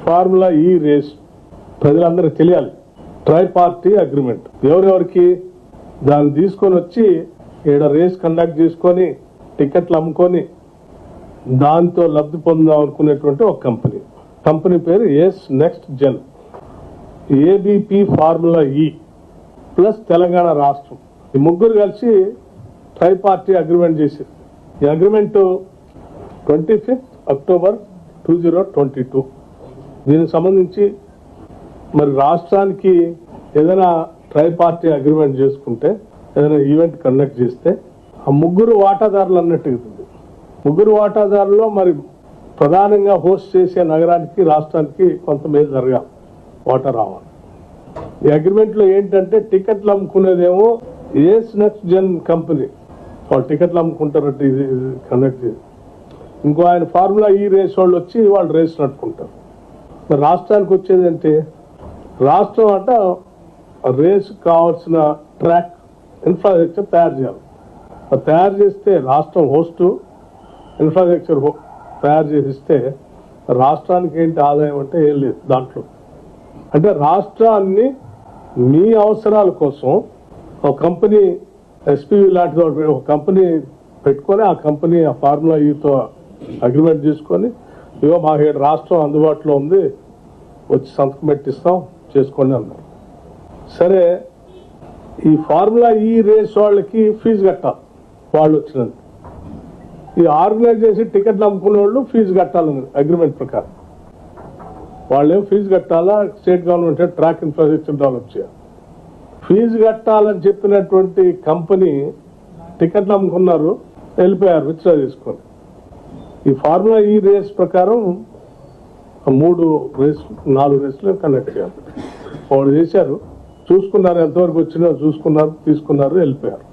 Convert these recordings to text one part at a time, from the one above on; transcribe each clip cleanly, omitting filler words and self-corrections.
Formula ఈ race ప్రజలందరికీ తెలియాలి. ట్రై పార్టీ అగ్రిమెంట్ ఎవరెవరికి దాన్ని తీసుకొని వచ్చి ఈడ రేస్ కండక్ట్ చేసుకొని టికెట్లు అమ్ముకొని దాంతో లబ్ధి పొందాం అనుకునేటువంటి ఒక కంపెనీ పేరు S next gen, ABP formula ఈ ప్లస్ తెలంగాణ రాష్ట్రం, ఈ ముగ్గురు కలిసి ట్రై పార్టీ అగ్రిమెంట్ చేశారు. ఈ అగ్రిమెంట్ 25 అక్టోబర్ 2022. దీనికి సంబంధించి మరి రాష్ట్రానికి ఏదైనా ట్రై పార్టీ అగ్రిమెంట్ చేసుకుంటే, ఏదైనా ఈవెంట్ కండక్ట్ చేస్తే ఆ ముగ్గురు వాటాదారులు అన్నట్టుగా ముగ్గురు వాటాదారుల్లో మరి ప్రధానంగా హోస్ట్ చేసే నగరానికి రాష్ట్రానికి కొంత మేలు జరగాలి, వాటా రావాలి. ఈ అగ్రిమెంట్లో ఏంటంటే టికెట్లు అమ్ముకునేదేమో ఏస్ నెక్స్ట్ జెన్ కంపెనీ, వాళ్ళు టికెట్లు అమ్ముకుంటారంటే ఇది కండక్ట్ చేసి, ఇంకో ఆయన ఫార్ములా ఈ రేస్ వాళ్ళు వచ్చి వాళ్ళు రేస్ నడుపుకుంటారు. మరి రాష్ట్రానికి వచ్చేది అంటే రాష్ట్రం అంట రేస్ కావాల్సిన ట్రాక్ ఇన్ఫ్రాస్ట్రక్చర్ తయారు చేయాలి. అది తయారు చేస్తే రాష్ట్రం హోస్టు ఇన్ఫ్రాస్ట్రక్చర్ తయారు చేసిస్తే రాష్ట్రానికి ఏంటి ఆదాయం అంటే ఏం లేదు దాంట్లో. అంటే రాష్ట్రాన్ని మీ అవసరాల కోసం ఒక కంపెనీ ఎస్పీవి లాంటి ఒక కంపెనీ పెట్టుకొని ఆ కంపెనీ ఆ ఫార్ములా ఈతో అగ్రిమెంట్ చేసుకొని ఇవో మా రాష్ట్రం అందుబాటులో ఉంది, వచ్చి సంతకం పెట్టిస్తాం చేసుకోండి అన్నారు. సరే, ఈ ఫార్ములా ఈ రేస్ వాళ్ళకి ఫీజు కట్టాలి. వాళ్ళు వచ్చినందుకు ఈ ఆర్గనైజ్ చేసి టికెట్లు అమ్ముకునే వాళ్ళు ఫీజు కట్టాలని అగ్రిమెంట్ ప్రకారం. వాళ్ళేం ఫీజు కట్టాలా, state government track infrastructure develop చేయాలి. ఫీజు కట్టాలని చెప్పినటువంటి కంపెనీ టికెట్లు అమ్ముకున్నారు, వెళ్ళిపోయారు విత్డ్రా చేసుకొని. ఈ ఫార్ములా ఈ రేస్ ప్రకారం 4 రేసులు కండక్ట్ చేయాలి. వాళ్ళు చేశారు, చూసుకున్నారు, ఎంతవరకు వచ్చినా చూసుకున్నారు, తీసుకున్నారు, వెళ్ళిపోయారు.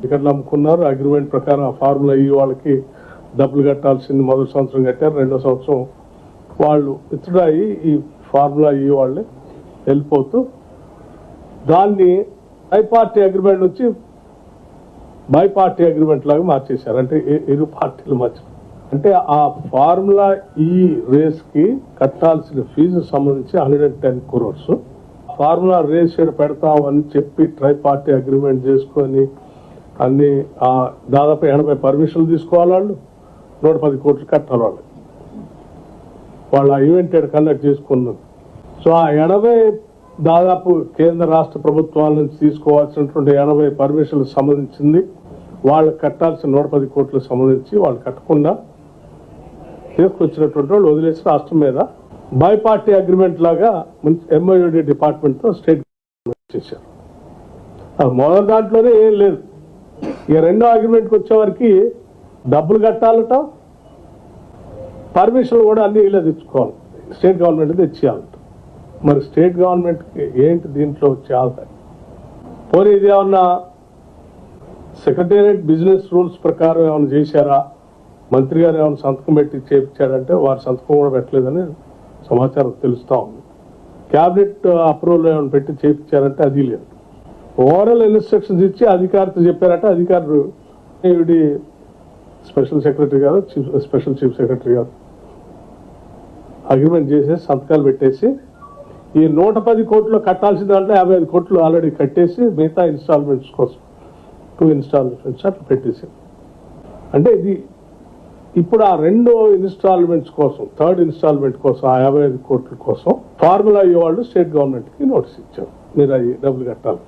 టికెట్లు అమ్ముకున్నారు. అగ్రిమెంట్ ప్రకారం ఆ ఫార్ములా ఈ వాళ్ళకి డబ్బులు కట్టాల్సింది మొదటి సంవత్సరం కట్టారు, రెండో సంవత్సరం వాళ్ళు విత్డ్రా అయ్యి ఈ ఫార్ములా ఈ వాళ్ళే వెళ్ళిపోతూ దాన్ని బై పార్టీ అగ్రిమెంట్ వచ్చి బై పార్టీ అగ్రిమెంట్ లాగా మార్చేశారు. అంటే ఇరు పార్టీల మధ్య. అంటే ఆ ఫార్ములా ఈ రేస్ కి కట్టాల్సిన ఫీజు సంబంధించి 110 crores. ఫార్ములా రేస్ పెడతామని చెప్పి ట్రై పార్టీ అగ్రిమెంట్ చేసుకొని అన్ని దాదాపు 80 పర్మిషన్లు తీసుకోవాలి, వాళ్ళు 110 కోట్లు కట్టాలి. వాళ్ళు ఆ ఈవెంట్ కండక్ట్ చేసుకున్నారు. సో ఆ 80 దాదాపు కేంద్ర రాష్ట్ర ప్రభుత్వాల నుంచి తీసుకోవాల్సినటువంటి 80 పర్మిషన్లకు సంబంధించింది వాళ్ళకి కట్టాల్సిన 110 కోట్లకు సంబంధించి వాళ్ళు కట్టకుండా తీసుకొచ్చినటువంటి వాళ్ళు వదిలేసి రాష్ట్రం మీద బై పార్టీ అగ్రిమెంట్ లాగా ఎంఓయూడి డిపార్ట్మెంట్ తో స్టేట్ గవర్నమెంట్ చేశారు. మొదటి దాంట్లోనే ఏం లేదు. ఇక రెండో అగ్రిమెంట్కి వచ్చేవారికి డబ్బులు కట్టాలట, పర్మిషన్లు కూడా అన్ని ఇలా తెచ్చుకోవాలి, స్టేట్ గవర్నమెంట్ తెచ్చేయాలట. మరి స్టేట్ గవర్నమెంట్కి ఏంటి దీంట్లో చేయాలి? పోనీ ఇది ఏమన్నా సెక్రటేరియట్ బిజినెస్ రూల్స్ ప్రకారం ఏమైనా చేశారా, మంత్రి గారు ఏమైనా సంతకం పెట్టి చేయించాడంటే వారి సంతకం కూడా పెట్టలేదని సమాచారం తెలుస్తా ఉంది. క్యాబినెట్ అప్రూవల్ ఏమైనా పెట్టి చేయించారంటే అది లేదు. ఓవరాల్ ఇన్స్ట్రక్షన్స్ ఇచ్చి అధికారితో చెప్పారంటే అధికారులు ఈవిడి స్పెషల్ సెక్రటరీ గారు, స్పెషల్ చీఫ్ సెక్రటరీ గారు అగ్రిమెంట్ చేసేసి సంతకాలు పెట్టేసి ఈ 110 కోట్లు కట్టాల్సిన దాంట్లో 55 కోట్లు ఆల్రెడీ కట్టేసి మిగతా ఇన్స్టాల్మెంట్స్ కోసం 2 ఇన్స్టాల్మెంట్స్ అట్లా పెట్టేసి, అంటే ఇది ఇప్పుడు ఆ రెండో ఇన్స్టాల్మెంట్స్ కోసం, థర్డ్ ఇన్స్టాల్మెంట్ కోసం ఆ 55 కోట్ల కోసం ఫార్ములా వాళ్ళు స్టేట్ గవర్నమెంట్ కి నోటీస్ ఇచ్చారు, మీరు అవి డబ్బులు కట్టాలి.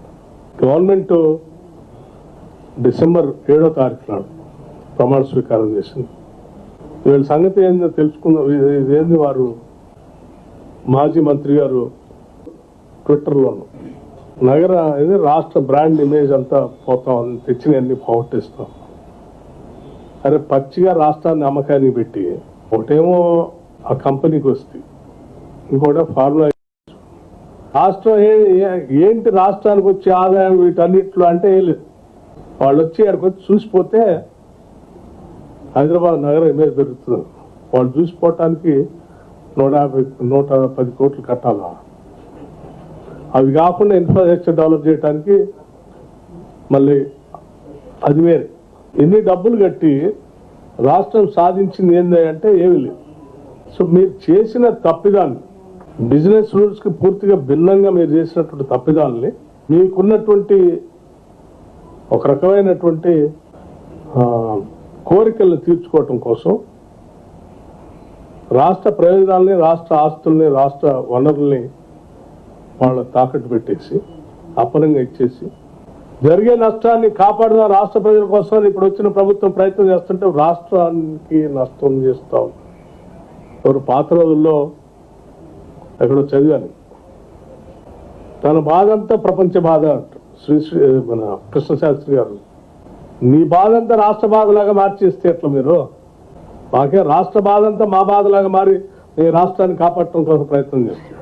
గవర్నమెంట్ డిసెంబర్ 7వ తారీఖు నాడు ప్రమాణ స్వీకారం చేసింది. వీళ్ళ సంగతి ఏందో తెలుసుకుందాం. ఇదేంది వారు మాజీ మంత్రి గారు ట్విట్టర్లోను నగర రాష్ట్ర బ్రాండ్ ఇమేజ్ అంతా పోతాం, తెచ్చినవన్నీ పోగొట్టేస్తాం. అరే పచ్చిగా రాష్ట్రాన్ని అమ్మకానికి పెట్టి ఒకటేమో ఆ కంపెనీకి వస్తే ఇంకోటి ఫార్ములా. రాష్ట్రం ఏంటి రాష్ట్రానికి వచ్చే ఆదాయం వీటన్నిట్లో అంటే ఏం లేదు. వాళ్ళు వచ్చి అక్కడికి వచ్చి చూసిపోతే హైదరాబాద్ నగర ఇమేజ్ పెరుగుతుంది. వాళ్ళు చూసిపోవటానికి 110 కోట్లు కట్టాలా. అవి కాకుండా ఇన్ఫ్రాస్ట్రక్చర్ డెవలప్ చేయడానికి మళ్ళీ అది వేరే. ఎన్ని డబ్బులు కట్టి రాష్ట్రం సాధించింది ఏంటంటే ఏమీ లేదు. సో మీరు చేసిన తప్పిదాన్ని బిజినెస్ రూల్స్ కి పూర్తిగా భిన్నంగా మీరు చేసినటువంటి తప్పిదాలని మీకున్నటువంటి ఒక రకమైనటువంటి కోరికలను తీర్చుకోవటం కోసం రాష్ట్ర ప్రయోజనాల్ని, రాష్ట్ర ఆస్తుల్ని, రాష్ట్ర వనరుల్ని వాళ్ళ తాకట్టు పెట్టేసి అప్పనంగా ఇచ్చేసి జరిగే నష్టాన్ని కాపాడుదాం రాష్ట్ర ప్రజల కోసం ఇప్పుడు వచ్చిన ప్రభుత్వం ప్రయత్నం చేస్తుంటే రాష్ట్రానికి నష్టం చేస్తా ఉంది. ఎవరు పాత రోజుల్లో ఎక్కడో చదివాను, తన బాధ అంతా ప్రపంచ బాధ అంట మన కృష్ణశాస్త్రి గారు. నీ బాధ అంతా రాష్ట్ర బాధలాగా మార్చేస్తే ఎట్లా మీరు? మాకే రాష్ట్ర బాధ అంతా మా బాధలాగా మారి ఈ రాష్ట్రాన్ని కాపాడటం కోసం ప్రయత్నం చేస్తారు.